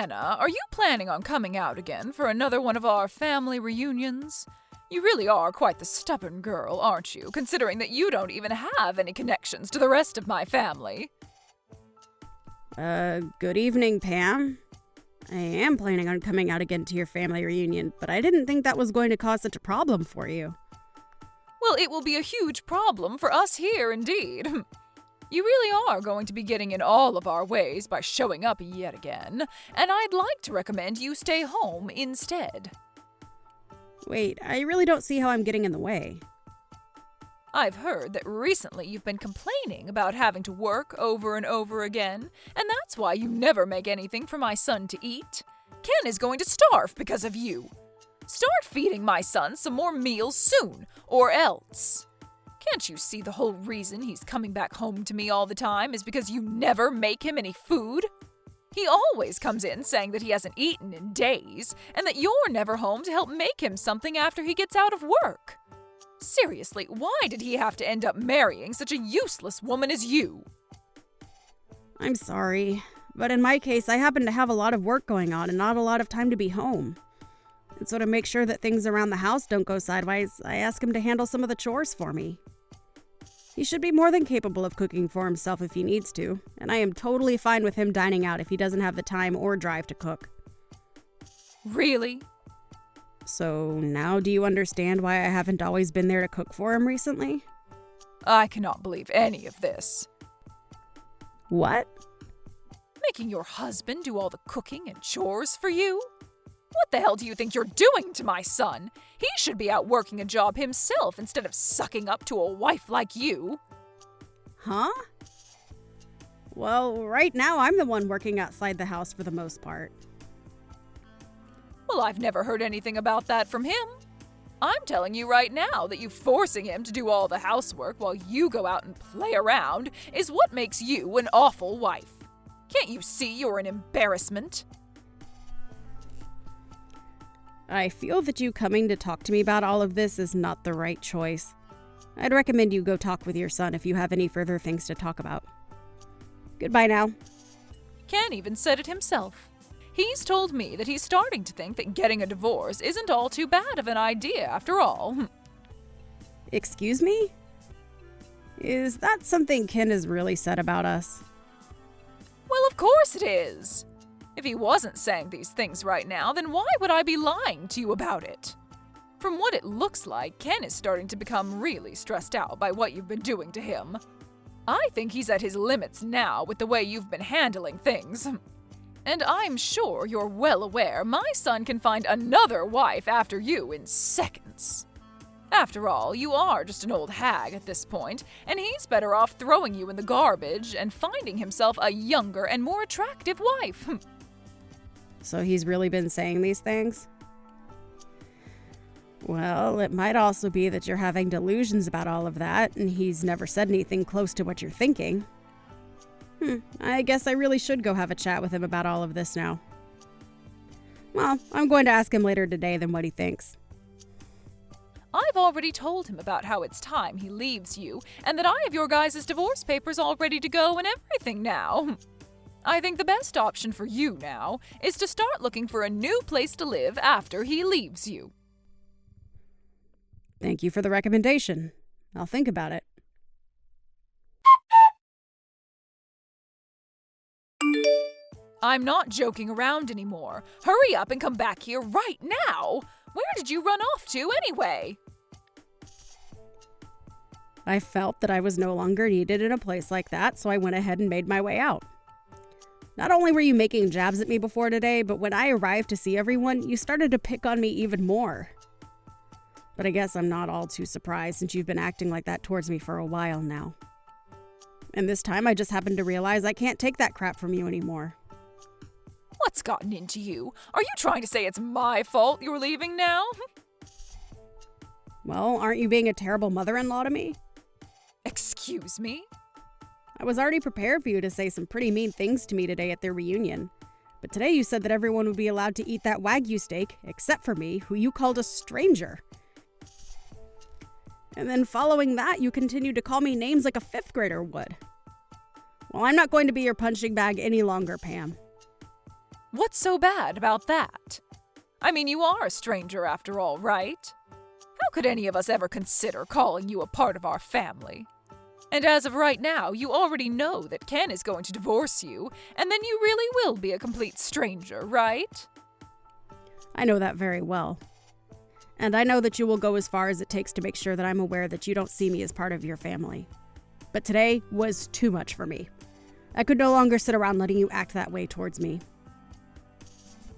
Hannah, are you planning on coming out again for another one of our family reunions? You really are quite the stubborn girl, aren't you, considering that you don't even have any connections to the rest of my family? Good evening, Pam. I am planning on coming out again to your family reunion, but I didn't think that was going to cause such a problem for you. Well, it will be a huge problem for us here, indeed. You really are going to be getting in all of our ways by showing up yet again, and I'd like to recommend you stay home instead. Wait, I really don't see how I'm getting in the way. I've heard that recently you've been complaining about having to work over and over again, and that's why you never make anything for my son to eat. Ken is going to starve because of you. Start feeding my son some more meals soon, or else. Can't you see the whole reason he's coming back home to me all the time is because you never make him any food? He always comes in saying that he hasn't eaten in days, and that you're never home to help make him something after he gets out of work. Seriously, why did he have to end up marrying such a useless woman as you? I'm sorry, but in my case, I happen to have a lot of work going on and not a lot of time to be home. And so to make sure that things around the house don't go sideways, I ask him to handle some of the chores for me. He should be more than capable of cooking for himself if he needs to, and I am totally fine with him dining out if he doesn't have the time or drive to cook. Really? So now do you understand why I haven't always been there to cook for him recently? I cannot believe any of this. What? Making your husband do all the cooking and chores for you? What the hell do you think you're doing to my son? He should be out working a job himself instead of sucking up to a wife like you. Huh? Well, right now I'm the one working outside the house for the most part. Well, I've never heard anything about that from him. I'm telling you right now that you forcing him to do all the housework while you go out and play around is what makes you an awful wife. Can't you see you're an embarrassment? I feel that you coming to talk to me about all of this is not the right choice. I'd recommend you go talk with your son if you have any further things to talk about. Goodbye now. Ken even said it himself. He's told me that he's starting to think that getting a divorce isn't all too bad of an idea after all. Excuse me? Is that something Ken has really said about us? Well, of course it is. If he wasn't saying these things right now, then why would I be lying to you about it? From what it looks like, Ken is starting to become really stressed out by what you've been doing to him. I think he's at his limits now with the way you've been handling things. And I'm sure you're well aware my son can find another wife after you in seconds. After all, you are just an old hag at this point, and he's better off throwing you in the garbage and finding himself a younger and more attractive wife. So he's really been saying these things? Well, it might also be that you're having delusions about all of that, and he's never said anything close to what you're thinking. I guess I really should go have a chat with him about all of this now. Well, I'm going to ask him later today then what he thinks. I've already told him about how it's time he leaves you, and that I have your guys' divorce papers all ready to go and everything now. I think the best option for you now is to start looking for a new place to live after he leaves you. Thank you for the recommendation. I'll think about it. I'm not joking around anymore. Hurry up and come back here right now. Where did you run off to anyway? I felt that I was no longer needed in a place like that, so I went ahead and made my way out. Not only were you making jabs at me before today, but when I arrived to see everyone, you started to pick on me even more. But I guess I'm not all too surprised since you've been acting like that towards me for a while now. And this time I just happened to realize I can't take that crap from you anymore. What's gotten into you? Are you trying to say it's my fault you're leaving now? Well, aren't you being a terrible mother-in-law to me? Excuse me? I was already prepared for you to say some pretty mean things to me today at their reunion. But today you said that everyone would be allowed to eat that Wagyu steak, except for me, who you called a stranger. And then following that, you continued to call me names like a fifth grader would. Well, I'm not going to be your punching bag any longer, Pam. What's so bad about that? I mean, you are a stranger after all, right? How could any of us ever consider calling you a part of our family? And as of right now, you already know that Ken is going to divorce you, and then you really will be a complete stranger, right? I know that very well. And I know that you will go as far as it takes to make sure that I'm aware that you don't see me as part of your family. But today was too much for me. I could no longer sit around letting you act that way towards me.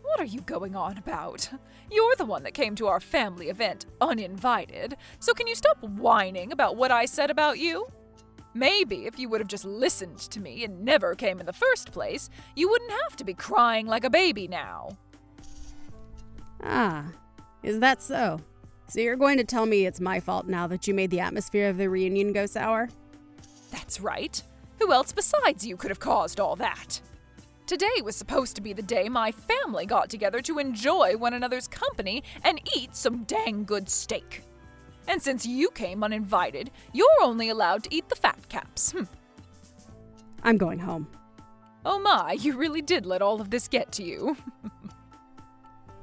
What are you going on about? You're the one that came to our family event uninvited, so can you stop whining about what I said about you? Maybe if you would have just listened to me and never came in the first place, you wouldn't have to be crying like a baby now. Ah, is that so? So you're going to tell me it's my fault now that you made the atmosphere of the reunion go sour? That's right. Who else besides you could have caused all that? Today was supposed to be the day my family got together to enjoy one another's company and eat some dang good steak. And since you came uninvited, you're only allowed to eat the fat caps. I'm going home. Oh my, you really did let all of this get to you.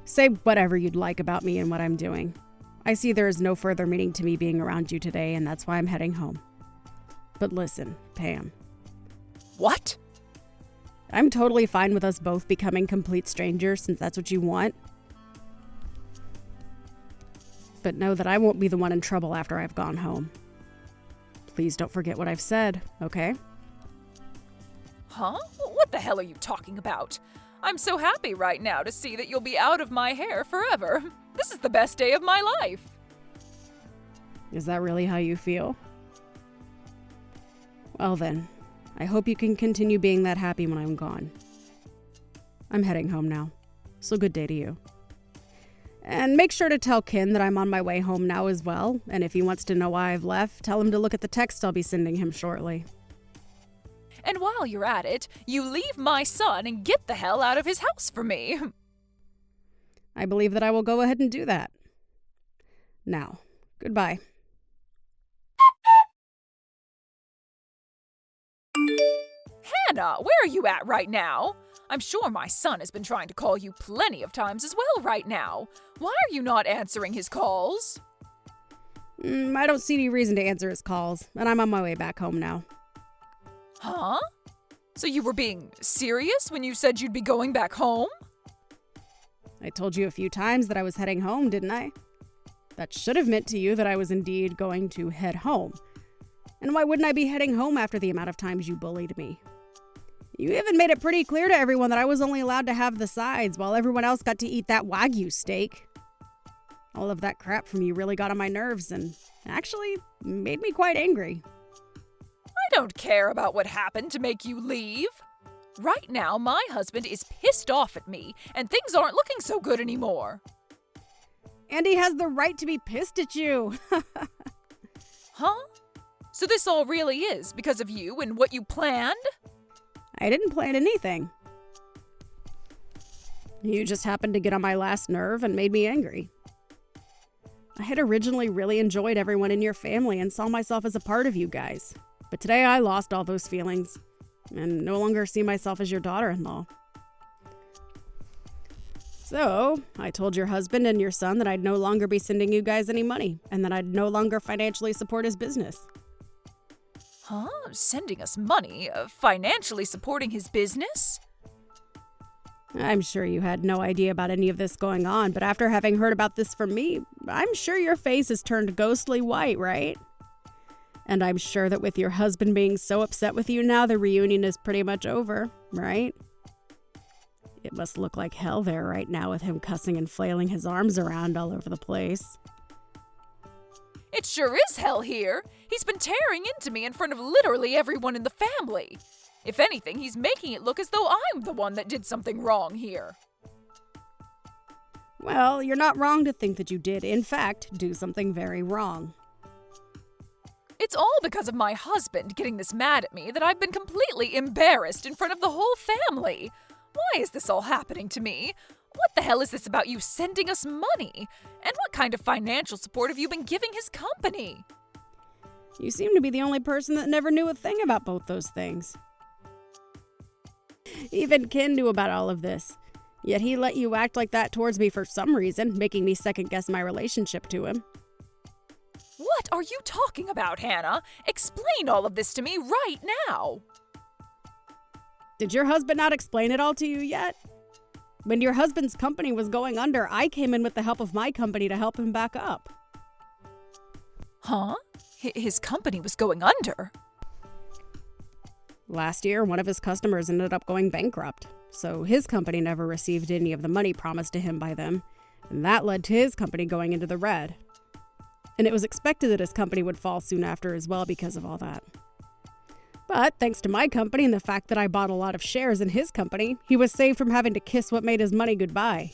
Say whatever you'd like about me and what I'm doing. I see there is no further meaning to me being around you today, and that's why I'm heading home. But listen, Pam. What? I'm totally fine with us both becoming complete strangers since that's what you want. But know that I won't be the one in trouble after I've gone home. Please don't forget what I've said, okay? Huh? What the hell are you talking about? I'm so happy right now to see that you'll be out of my hair forever. This is the best day of my life. Is that really how you feel? Well then, I hope you can continue being that happy when I'm gone. I'm heading home now, so good day to you. And make sure to tell Ken that I'm on my way home now as well, and if he wants to know why I've left, tell him to look at the text I'll be sending him shortly. And while you're at it, you leave my son and get the hell out of his house for me. I believe that I will go ahead and do that. Now, goodbye. Hannah, where are you at right now? I'm sure my son has been trying to call you plenty of times as well right now. Why are you not answering his calls? I don't see any reason to answer his calls, and I'm on my way back home now. Huh? So you were being serious when you said you'd be going back home? I told you a few times that I was heading home, didn't I? That should have meant to you that I was indeed going to head home. And why wouldn't I be heading home after the amount of times you bullied me? You even made it pretty clear to everyone that I was only allowed to have the sides while everyone else got to eat that Wagyu steak. All of that crap from you really got on my nerves and actually made me quite angry. I don't care about what happened to make you leave. Right now, my husband is pissed off at me, and things aren't looking so good anymore. And he has the right to be pissed at you. Huh? So this all really is because of you and what you planned? I didn't plan anything. You just happened to get on my last nerve and made me angry. I had originally really enjoyed everyone in your family and saw myself as a part of you guys. But today I lost all those feelings and no longer see myself as your daughter-in-law. So, I told your husband and your son that I'd no longer be sending you guys any money and that I'd no longer financially support his business. Huh? Sending us money? Financially supporting his business? I'm sure you had no idea about any of this going on, but after having heard about this from me, I'm sure your face has turned ghostly white, right? And I'm sure that with your husband being so upset with you now, the reunion is pretty much over, right? It must look like hell there right now with him cussing and flailing his arms around all over the place. It sure is hell here. He's been tearing into me in front of literally everyone in the family. If anything, he's making it look as though I'm the one that did something wrong here. Well, you're not wrong to think that you did, in fact, do something very wrong. It's all because of my husband getting this mad at me that I've been completely embarrassed in front of the whole family. Why is this all happening to me? What the hell is this about you sending us money? And what kind of financial support have you been giving his company? You seem to be the only person that never knew a thing about both those things. Even Ken knew about all of this. Yet he let you act like that towards me for some reason, making me second-guess my relationship to him. What are you talking about, Hannah? Explain all of this to me right now. Did your husband not explain it all to you yet? When your husband's company was going under, I came in with the help of my company to help him back up. Huh? His company was going under? Last year, one of his customers ended up going bankrupt, so his company never received any of the money promised to him by them, and that led to his company going into the red. And it was expected that his company would fall soon after as well because of all that. But thanks to my company and the fact that I bought a lot of shares in his company, he was saved from having to kiss what made his money goodbye.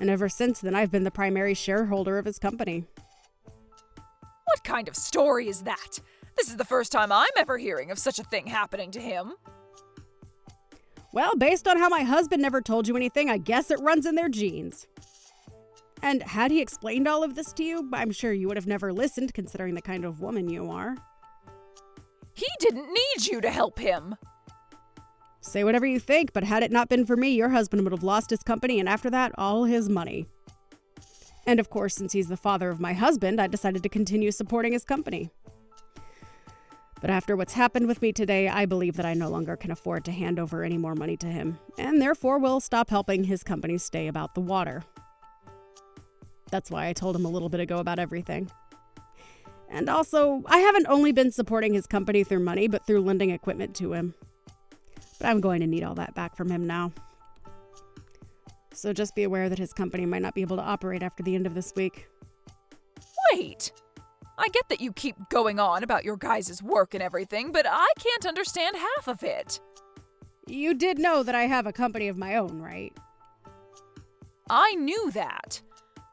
And ever since then, I've been the primary shareholder of his company. What kind of story is that? This is the first time I'm ever hearing of such a thing happening to him. Well, based on how my husband never told you anything, I guess it runs in their genes. And had he explained all of this to you, I'm sure you would have never listened, considering the kind of woman you are. He didn't need you to help him. Say whatever you think, but had it not been for me, your husband would have lost his company and after that, all his money. And of course, since he's the father of my husband, I decided to continue supporting his company. But after what's happened with me today, I believe that I no longer can afford to hand over any more money to him, and therefore will stop helping his company stay about the water. That's why I told him a little bit ago about everything. And also, I haven't only been supporting his company through money, but through lending equipment to him. But I'm going to need all that back from him now. So just be aware that his company might not be able to operate after the end of this week. Wait! I get that you keep going on about your guys' work and everything, but I can't understand half of it. You did know that I have a company of my own, right? I knew that.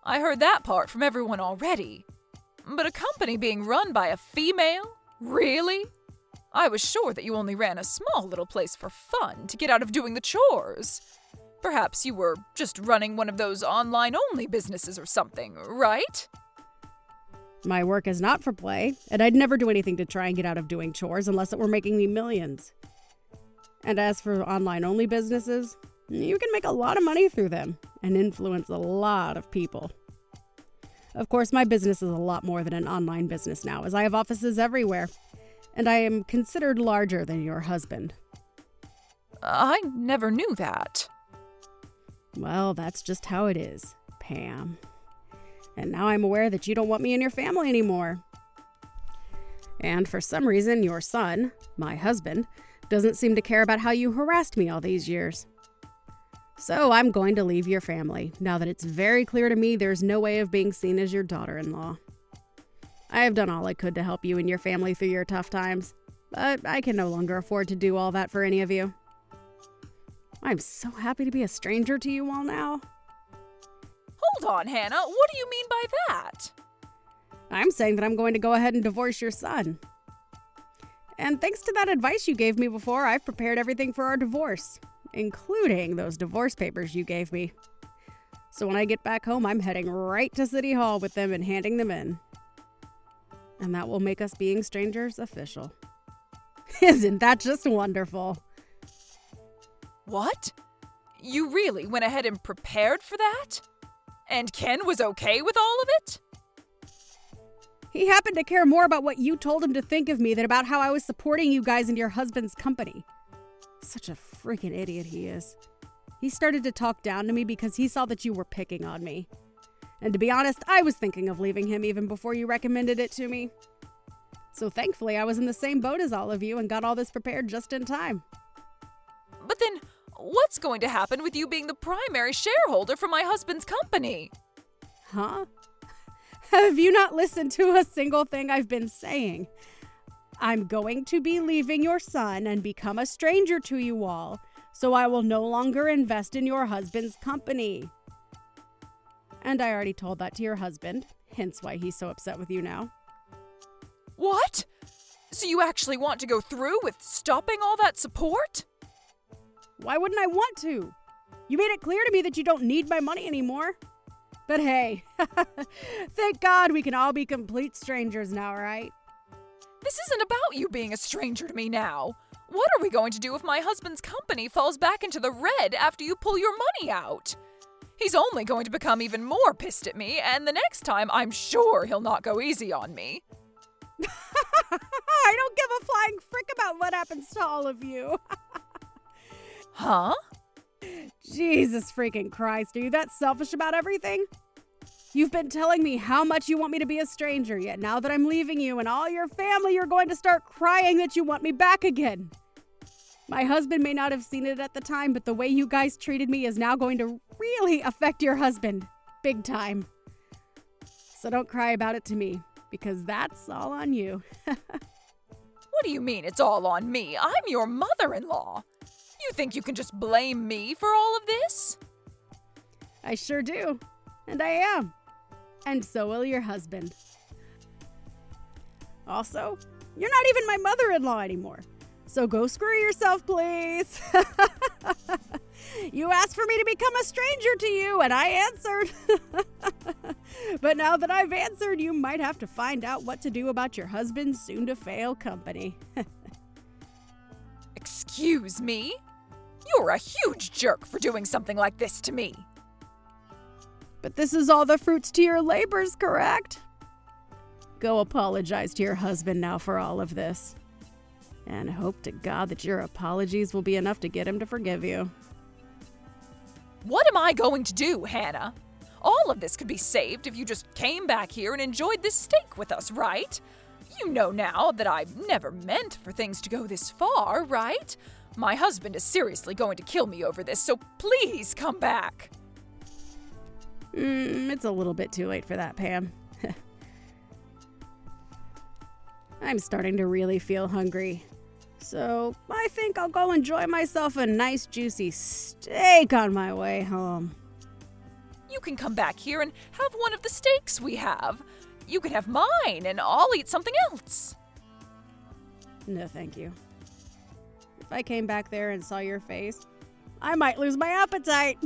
I heard that part from everyone already. But a company being run by a female? Really? I was sure that you only ran a small little place for fun to get out of doing the chores. Perhaps you were just running one of those online-only businesses or something, right? My work is not for play, and I'd never do anything to try and get out of doing chores unless it were making me millions. And as for online-only businesses, you can make a lot of money through them and influence a lot of people. Of course, my business is a lot more than an online business now, as I have offices everywhere, and I am considered larger than your husband. I never knew that. Well, that's just how it is, Pam. And now I'm aware that you don't want me in your family anymore. And for some reason, your son, my husband, doesn't seem to care about how you harassed me all these years. So I'm going to leave your family, now that it's very clear to me there's no way of being seen as your daughter-in-law. I have done all I could to help you and your family through your tough times, but I can no longer afford to do all that for any of you. I'm so happy to be a stranger to you all now. Hold on, Hannah. What do you mean by that? I'm saying that I'm going to go ahead and divorce your son. And thanks to that advice you gave me before, I've prepared everything for our divorce, including those divorce papers you gave me. So when I get back home, I'm heading right to City Hall with them and handing them in. And that will make us being strangers official. Isn't that just wonderful? What? You really went ahead and prepared for that? And Ken was okay with all of it? He happened to care more about what you told him to think of me than about how I was supporting you guys in your husband's company. Such a freaking idiot he is. He started to talk down to me because he saw that you were picking on me. And to be honest, I was thinking of leaving him even before you recommended it to me. So thankfully, I was in the same boat as all of you and got all this prepared just in time. But then, what's going to happen with you being the primary shareholder for my husband's company? Huh? Have you not listened to a single thing I've been saying? I'm going to be leaving your son and become a stranger to you all, so I will no longer invest in your husband's company. And I already told that to your husband, hence why he's so upset with you now. What? So you actually want to go through with stopping all that support? Why wouldn't I want to? You made it clear to me that you don't need my money anymore. But hey, thank God we can all be complete strangers now, right? This isn't about you being a stranger to me now. What are we going to do if my husband's company falls back into the red after you pull your money out? He's only going to become even more pissed at me, and the next time I'm sure he'll not go easy on me. I don't give a flying frick about what happens to all of you. Huh? Jesus freaking Christ, are you that selfish about everything? You've been telling me how much you want me to be a stranger, yet now that I'm leaving you and all your family, you're going to start crying that you want me back again. My husband may not have seen it at the time, but the way you guys treated me is now going to really affect your husband. Big time. So don't cry about it to me, because that's all on you. What do you mean it's all on me? I'm your mother-in-law. You think you can just blame me for all of this? I sure do. And I am. And so will your husband. Also, you're not even my mother-in-law anymore. So go screw yourself, please. You asked for me to become a stranger to you, and I answered. But now that I've answered, you might have to find out what to do about your husband's soon-to-fail company. Excuse me? You're a huge jerk for doing something like this to me. But this is all the fruits to your labors, correct? Go apologize to your husband now for all of this. And hope to God that your apologies will be enough to get him to forgive you. What am I going to do, Hannah? All of this could be saved if you just came back here and enjoyed this steak with us, right? You know now that I've never meant for things to go this far, right? My husband is seriously going to kill me over this, so please come back. It's a little bit too late for that, Pam. I'm starting to really feel hungry. So I think I'll go enjoy myself a nice juicy steak on my way home. You can come back here and have one of the steaks we have. You can have mine and I'll eat something else. No, thank you. If I came back there and saw your face, I might lose my appetite.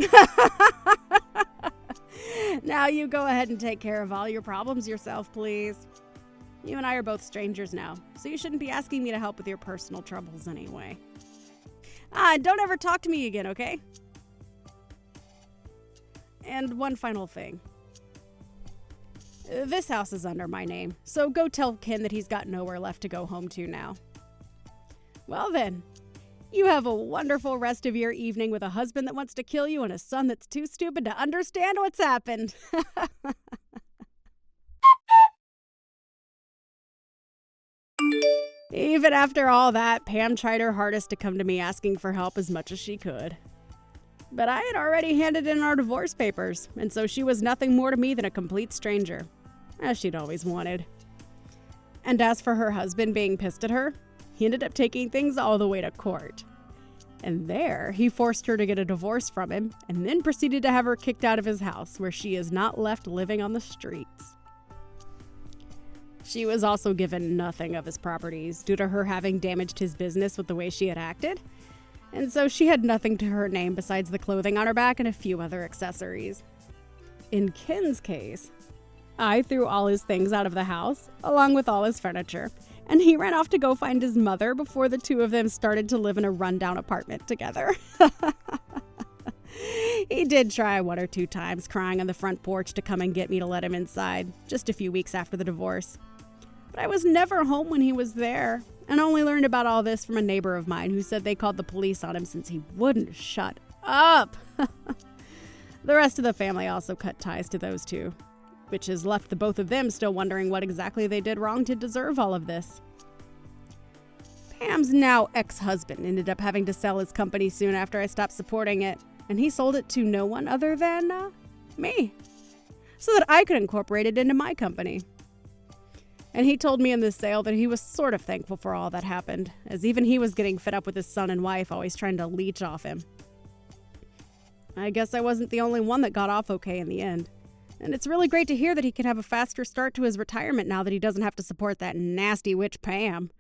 Now you go ahead and take care of all your problems yourself, please. You and I are both strangers now, so you shouldn't be asking me to help with your personal troubles anyway. And don't ever talk to me again, okay? And one final thing. This house is under my name, so go tell Ken that he's got nowhere left to go home to now. Well then, you have a wonderful rest of your evening with a husband that wants to kill you and a son that's too stupid to understand what's happened. Even after all that, Pam tried her hardest to come to me asking for help as much as she could. But I had already handed in our divorce papers, and so she was nothing more to me than a complete stranger, as she'd always wanted. And as for her husband being pissed at her, he ended up taking things all the way to court. And there, he forced her to get a divorce from him, and then proceeded to have her kicked out of his house, where she is not left living on the streets. She was also given nothing of his properties due to her having damaged his business with the way she had acted, and so she had nothing to her name besides the clothing on her back and a few other accessories. In Ken's case, I threw all his things out of the house, along with all his furniture, and he ran off to go find his mother before the two of them started to live in a rundown apartment together. He did try one or two times, crying on the front porch to come and get me to let him inside, just a few weeks after the divorce. But I was never home when he was there, and only learned about all this from a neighbor of mine who said they called the police on him since he wouldn't shut up. The rest of the family also cut ties to those two, which has left the both of them still wondering what exactly they did wrong to deserve all of this. Pam's now ex-husband ended up having to sell his company soon after I stopped supporting it, and he sold it to no one other than me, so that I could incorporate it into my company. And he told me in this sale that he was sort of thankful for all that happened, as even he was getting fed up with his son and wife always trying to leech off him. I guess I wasn't the only one that got off okay in the end. And it's really great to hear that he can have a faster start to his retirement now that he doesn't have to support that nasty witch Pam.